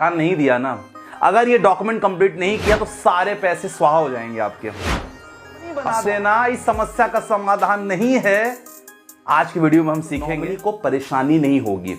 ध्यान नहीं दिया ना, अगर ये डॉक्यूमेंट कंप्लीट नहीं किया तो सारे पैसे स्वाहा हो जाएंगे आपके। बना देना इस समस्या का समाधान नहीं है। आज की वीडियो में हम सीखेंगे को परेशानी नहीं होगी।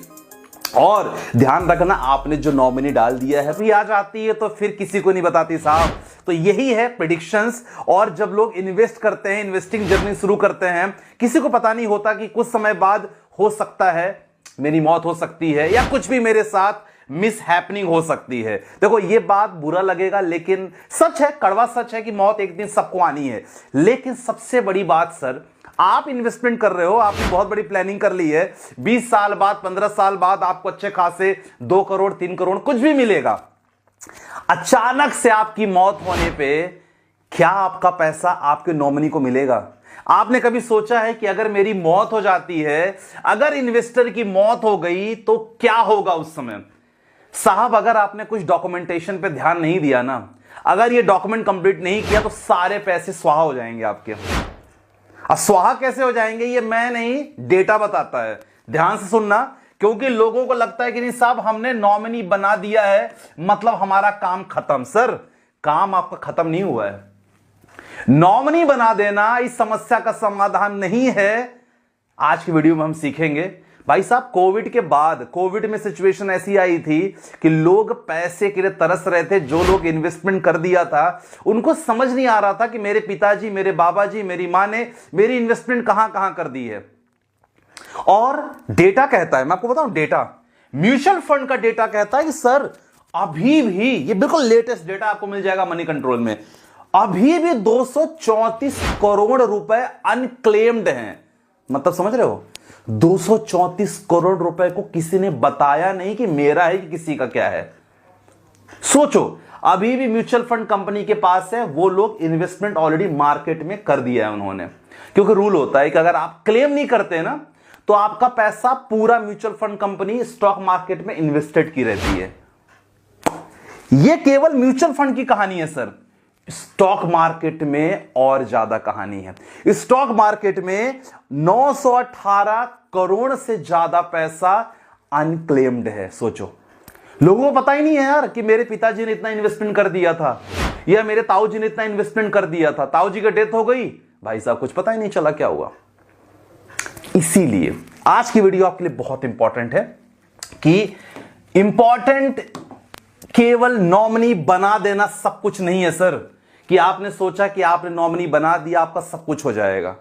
और ध्यान रखना, आपने जो नॉमिनी डाल दिया है, याद आती है तो फिर किसी को नहीं बताती साहब। तो यही है प्रेडिक्शंस। और जब लोग इन्वेस्ट करते हैं, इन्वेस्टिंग जर्नी शुरू करते हैं, किसी को पता नहीं होता कि कुछ समय बाद हो सकता है मेरी मौत हो सकती है या कुछ भी मेरे साथ मिस हैपनिंग हो सकती है। देखो ये बात बुरा लगेगा लेकिन सच है, कड़वा सच है कि मौत एक दिन सबको आनी है। लेकिन सबसे बड़ी बात सर, आप इन्वेस्टमेंट कर रहे हो, आपने बहुत बड़ी प्लानिंग कर ली है, 20 साल बाद 15 साल बाद आपको अच्छे खासे 2 करोड़ 3 करोड़ कुछ भी मिलेगा। अचानक से आपकी मौत होने पे क्या आपका पैसा आपके नॉमिनी को मिलेगा? आपने कभी सोचा है कि अगर मेरी मौत हो जाती है, अगर इन्वेस्टर की मौत हो गई तो क्या होगा उस समय? साहब अगर आपने कुछ डॉक्यूमेंटेशन पे ध्यान नहीं दिया ना, अगर ये डॉक्यूमेंट कंप्लीट नहीं किया तो सारे पैसे स्वाहा हो जाएंगे आपके। अब स्वाहा कैसे हो जाएंगे ये मैं नहीं, डेटा बताता है। ध्यान से सुनना, क्योंकि लोगों को लगता है कि नहीं साहब हमने नॉमिनी बना दिया है मतलब हमारा काम खत्म। सर काम आपका खत्म नहीं हुआ है। नॉमिनी बना देना इस समस्या का समाधान नहीं है। आज की वीडियो में हम सीखेंगे। भाई साहब कोविड के बाद, कोविड में सिचुएशन ऐसी आई थी कि लोग पैसे के लिए तरस रहे थे। जो लोग इन्वेस्टमेंट कर दिया था उनको समझ नहीं आ रहा था कि मेरे पिताजी, मेरे बाबा जी, मेरी मां ने मेरी इन्वेस्टमेंट कहां कहां कर दी है। और डेटा कहता है, मैं आपको बताऊं, डेटा म्यूचुअल फंड का डेटा कहता है कि सर अभी भी, ये बिल्कुल लेटेस्ट डेटा आपको मिल जाएगा मनी कंट्रोल में, अभी भी 234 करोड़ रुपए अनक्लेम्ड हैं। मतलब समझ रहे हो, 234 करोड़ रुपए को किसी ने बताया नहीं कि मेरा है कि किसी का क्या है। सोचो, अभी भी म्यूचुअल फंड कंपनी के पास है, वो लोग इन्वेस्टमेंट ऑलरेडी मार्केट में कर दिया है उन्होंने। क्योंकि रूल होता है कि अगर आप क्लेम नहीं करते ना तो आपका पैसा पूरा mutual fund company stock market में इन्वेस्टेड की रहती है। यह केवल म्यूचुअल फंड की कहानी है सर, स्टॉक मार्केट में और ज्यादा कहानी है। स्टॉक मार्केट में 918 करोड़ से ज्यादा पैसा अनक्लेम्ड है। सोचो, लोगों को पता ही नहीं है यार कि मेरे पिताजी ने इतना इन्वेस्टमेंट कर दिया था या मेरे ताऊ जी ने इतना इन्वेस्टमेंट कर दिया था, ताऊ जी की डेथ हो गई, भाई साहब कुछ पता ही नहीं चला क्या हुआ। इसीलिए आज की वीडियो आपके लिए बहुत इंपॉर्टेंट है कि इंपॉर्टेंट केवल नॉमिनी बना देना सब कुछ नहीं है सर, कि आपने सोचा कि आपने नॉमिनी बना दिया आपका सब कुछ हो जाएगा।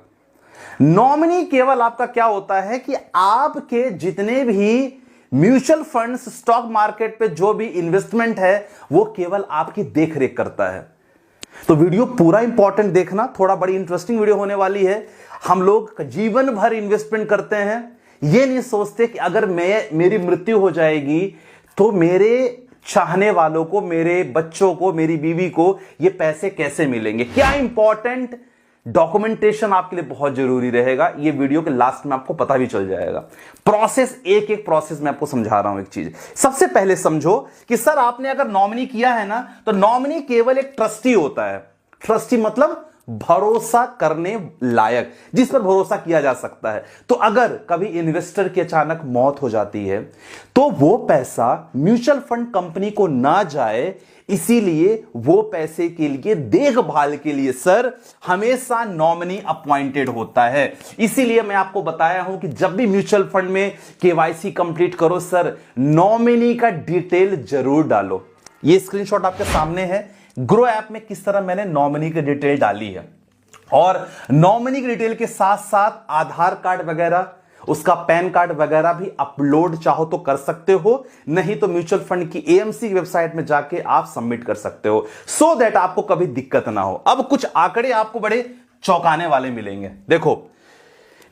नॉमिनी केवल आपका क्या होता है कि आपके जितने भी म्यूचुअल फंड्स, स्टॉक मार्केट पे जो भी इन्वेस्टमेंट है वो केवल आपकी देखरेख करता है। तो वीडियो पूरा इंपॉर्टेंट देखना, थोड़ा बड़ी इंटरेस्टिंग वीडियो होने वाली है। हम लोग जीवन भर इन्वेस्टमेंट करते हैं, ये नहीं सोचते कि अगर मेरी मृत्यु हो जाएगी तो मेरे चाहने वालों को, मेरे बच्चों को, मेरी बीवी को ये पैसे कैसे मिलेंगे। क्या इंपॉर्टेंट डॉक्यूमेंटेशन आपके लिए बहुत जरूरी रहेगा। ये वीडियो के लास्ट में आपको पता भी चल जाएगा। प्रोसेस, एक एक प्रोसेस मैं आपको समझा रहा हूं। एक चीज सबसे पहले समझो कि सर आपने अगर नॉमिनी किया है ना तो नॉमिनी केवल एक ट्रस्टी होता है। ट्रस्टी मतलब भरोसा करने लायक, जिस पर भरोसा किया जा सकता है। तो अगर कभी इन्वेस्टर की अचानक मौत हो जाती है तो वो पैसा म्यूचुअल फंड कंपनी को ना जाए, इसीलिए वो पैसे के लिए देखभाल के लिए सर हमेशा नॉमिनी अपॉइंटेड होता है। इसीलिए मैं आपको बताया हूं कि जब भी म्यूचुअल फंड में केवाईसी कंप्लीट करो सर, नॉमिनी का डिटेल जरूर डालो। ये स्क्रीनशॉट आपके सामने है, ग्रो ऐप में किस तरह मैंने नॉमिनी की डिटेल डाली है। और नॉमिनी की डिटेल के साथ साथ आधार कार्ड वगैरह, उसका पैन कार्ड वगैरह भी अपलोड चाहो तो कर सकते हो, नहीं तो म्यूचुअल फंड की एएमसी की वेबसाइट में जाके आप सबमिट कर सकते हो, सो दैट आपको कभी दिक्कत ना हो। अब कुछ आंकड़े आपको बड़े चौंकाने वाले मिलेंगे। देखो,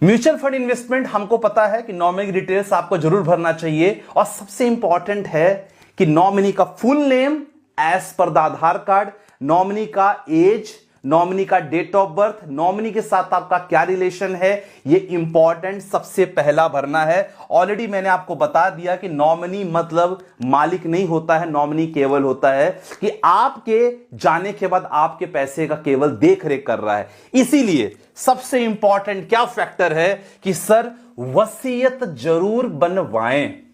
म्यूचुअल फंड इन्वेस्टमेंट हमको पता है कि नॉमिनी की डिटेल्स आपको जरूर भरना चाहिए। और सबसे इंपॉर्टेंट है कि नॉमिनी का full name as per the Aadhaar card, nominee का एज, नॉमिनी का डेट ऑफ बर्थ, नॉमिनी के साथ आपका क्या रिलेशन है, ये इंपॉर्टेंट सबसे पहला भरना है। ऑलरेडी मैंने आपको बता दिया कि नॉमिनी मतलब मालिक नहीं होता है, नॉमिनी केवल होता है कि आपके जाने के बाद आपके पैसे का केवल देख रेख कर रहा है। इसीलिए सबसे इंपॉर्टेंट क्या फैक्टर है कि सर वसीयत जरूर बनवाएं।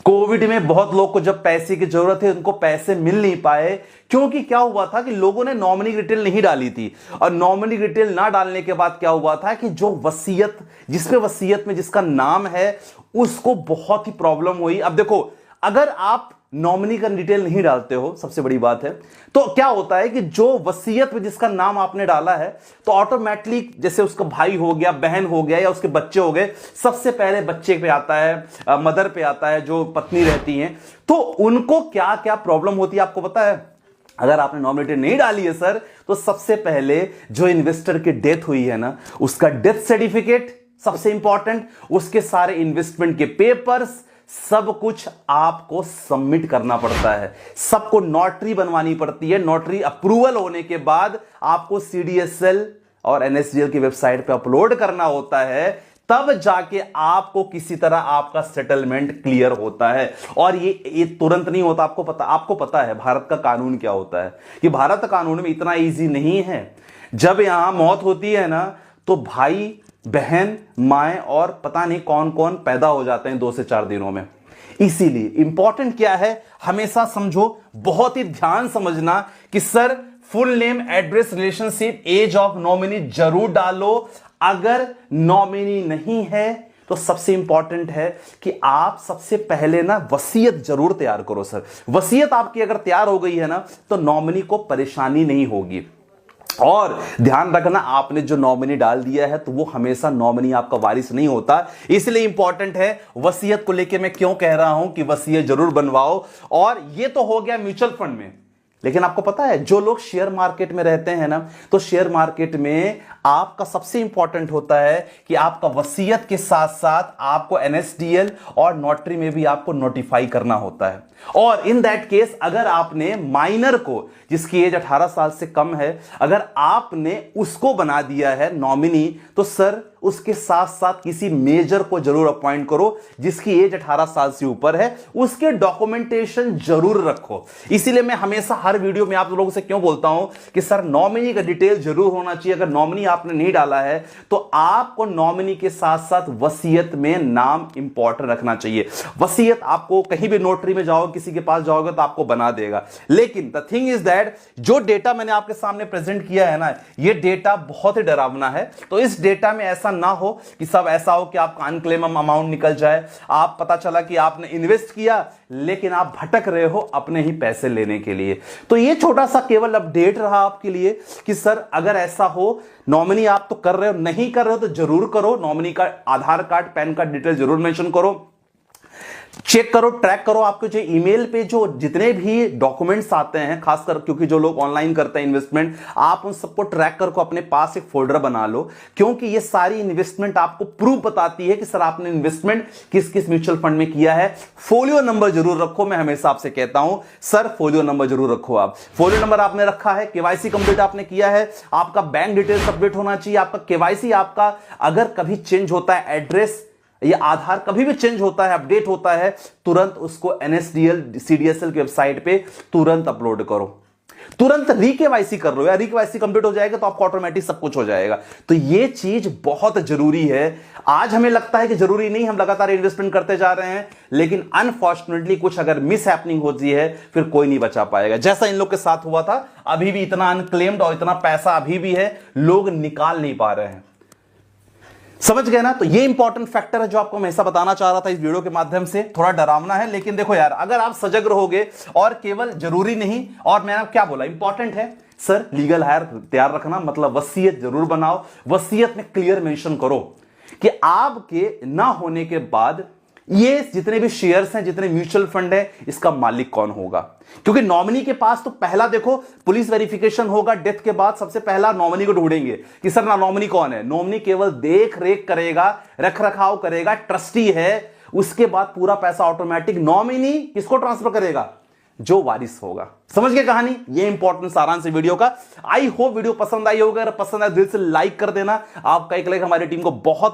कोविड में बहुत लोग को जब पैसे की जरूरत है उनको पैसे मिल नहीं पाए, क्योंकि क्या हुआ था कि लोगों ने नॉमिनी डिटेल नहीं डाली थी। और नॉमिनी डिटेल ना डालने के बाद क्या हुआ था कि जो वसीयत, जिसपे वसीयत में जिसका नाम है, उसको बहुत ही प्रॉब्लम हुई। अब देखो, अगर आप नॉमिनी का डिटेल नहीं डालते हो, सबसे बड़ी बात है, तो क्या होता है कि जो वसीयत में जिसका नाम आपने डाला है, तो ऑटोमेटिकली जैसे उसका भाई हो गया, बहन हो गया, या उसके बच्चे हो गए, सबसे पहले बच्चे पे आता है, मदर पे आता है, जो पत्नी रहती हैं, तो उनको क्या क्या प्रॉब्लम होती है आपको पता है? अगर आपने नॉमिनी नहीं डाली है सर, तो सबसे पहले जो इन्वेस्टर की डेथ हुई है ना, उसका डेथ सर्टिफिकेट सबसे इंपॉर्टेंट, उसके सारे इन्वेस्टमेंट के पेपर्स, सब कुछ आपको सबमिट करना पड़ता है, सबको नोटरी बनवानी पड़ती है। नोटरी अप्रूवल होने के बाद आपको सीडीएसएल और एनएसडीएल की वेबसाइट पे अपलोड करना होता है, तब जाके आपको किसी तरह आपका सेटलमेंट क्लियर होता है। और ये तुरंत नहीं होता। आपको पता है भारत का कानून क्या होता है, कि भारत का कानून में इतना इजी नहीं है। जब यहां मौत होती है ना, तो भाई बहन, माए और पता नहीं कौन कौन पैदा हो जाते हैं 2 से 4 दिनों में। इसीलिए इंपॉर्टेंट क्या है, हमेशा समझो, बहुत ही ध्यान समझना कि sir full name, address, relationship, age of nominee जरूर डालो। अगर नॉमिनी नहीं है तो सबसे इंपॉर्टेंट है कि आप सबसे पहले ना वसीयत जरूर तैयार करो सर। वसीयत आपकी अगर तैयार हो गई है ना, तो नॉमिनी को परेशानी नहीं होगी। और ध्यान रखना, आपने जो नॉमिनी डाल दिया है तो वो हमेशा नॉमिनी आपका वारिस नहीं होता। इसलिए इंपॉर्टेंट है, वसीयत को लेके मैं क्यों कह रहा हूं कि वसीयत जरूर बनवाओ। और ये तो हो गया म्यूचुअल फंड में, लेकिन आपको पता है जो लोग शेयर मार्केट में रहते हैं ना, तो शेयर मार्केट में आपका सबसे इंपॉर्टेंट होता है कि आपका वसीयत के साथ साथ आपको एनएसडीएल और नोटरी में भी आपको नोटिफाई करना होता है। और इन दैट केस, अगर आपने माइनर को, जिसकी एज 18 साल से कम है, अगर आपने उसको बना दिया है नॉमिनी, तो सर उसके साथ साथ किसी मेजर को जरूर अपॉइंट करो जिसकी एज 18 साल से ऊपर है, उसके डॉक्यूमेंटेशन जरूर रखो। इसीलिए मैं हमेशा हर वीडियो में आप लोगों से क्यों बोलता हूं कि सर नॉमिनी का डिटेल जरूर होना चाहिए। अगर नॉमिनी आपने नहीं डाला है तो आपको नॉमिनी के साथ साथ वसीयत में नाम इंपॉर्टेंट रखना चाहिए। वसीयत आपको कहीं भी नोटरी में जाओ, किसी के पास जाओगे तो आपको बना देगा। लेकिन द थिंग इज दैट, जो डेटा मैंने आपके सामने प्रेजेंट किया है ना, ये डेटा बहुत ही डरावना है। तो इस डेटा में ऐसा ना हो कि सब ऐसा हो कि आपका अनक्लेम अमाउंट निकल जाए, आप पता चला कि आपने इन्वेस्ट किया लेकिन आप भटक रहे हो अपने ही पैसे लेने के लिए। तो ये छोटा सा केवल अपडेट रहा आपके लिए कि सर अगर ऐसा हो, नॉमिनी आप तो कर रहे हो, नहीं कर रहे हो तो जरूर करो। नॉमिनी का आधार कार्ड, पैन कार्ड डिटेल जरूर मेंशन करो, चेक करो, ट्रैक करो। आपके जो ईमेल पे जो जितने भी डॉक्यूमेंट्स आते हैं, खासकर क्योंकि जो लोग ऑनलाइन करते हैं इन्वेस्टमेंट, आप उन सबको ट्रैक करके अपने पास एक फोल्डर बना लो, क्योंकि ये सारी इन्वेस्टमेंट आपको प्रूफ बताती है कि सर आपने इन्वेस्टमेंट किस किस म्यूचुअल फंड में किया है। फोलियो नंबर जरूर रखो, मैं हमेशा आपसे कहता हूं सर फोलियो नंबर जरूर रखो। आप फोलियो नंबर आपने रखा है, केवाईसी कंप्लीट आपने किया है, आपका बैंक डिटेल्स अपडेट होना चाहिए, आपका केवाईसी, आपका अगर कभी चेंज होता है एड्रेस या आधार कभी भी चेंज होता है, अपडेट होता है, तुरंत उसको एनएसडीएल सीडीएसएल की वेबसाइट पे तुरंत अपलोड करो, तुरंत रीकेवाईसी कर लो। या रीकेवाईसी कंप्लीट हो जाएगा तो आपको ऑटोमेटिक सब कुछ हो जाएगा। तो ये चीज बहुत जरूरी है। आज हमें लगता है कि जरूरी नहीं, हम लगातार इन्वेस्टमेंट करते जा रहे हैं, लेकिन अनफॉर्चुनेटली कुछ अगर मिस हैपनिंग होती है फिर कोई नहीं बचा पाएगा। जैसा इन लोग के साथ हुआ था, अभी भी इतना अनक्लेम्ड और इतना पैसा अभी भी है, लोग निकाल नहीं पा रहे हैं। समझ गए ना? तो ये इंपॉर्टेंट फैक्टर है जो आपको मैं ऐसा बताना चाह रहा था इस वीडियो के माध्यम से। थोड़ा डरावना है, लेकिन देखो यार, अगर आप सजग रहोगे, और केवल जरूरी नहीं, और मैंने क्या बोला इंपॉर्टेंट है सर, लीगल हायर तैयार रखना, मतलब वसीयत जरूर बनाओ। वसीयत में क्लियर मेंशन करो कि आपके ना होने के बाद ये जितने भी शेयर्स हैं, जितने म्यूचुअल फंड है, इसका मालिक कौन होगा। क्योंकि नॉमिनी के पास तो पहला देखो पुलिस वेरिफिकेशन होगा, डेथ के बाद सबसे पहला नॉमिनी को ढूंढेंगे कि सर ना नॉमिनी कौन है। नॉमिनी केवल देख रेख करेगा, रख रखाव करेगा, ट्रस्टी है। उसके बाद पूरा पैसा ऑटोमेटिक नॉमिनी किसको ट्रांसफर करेगा, जो वारिस होगा। समझ गए कहानी? ये इंपॉर्टेंट सारांश वीडियो का। आई होप वीडियो पसंद आई होगा। अगर पसंद आए दिल से लाइक कर देना। आपका एक लाइक हमारी टीम को बहुत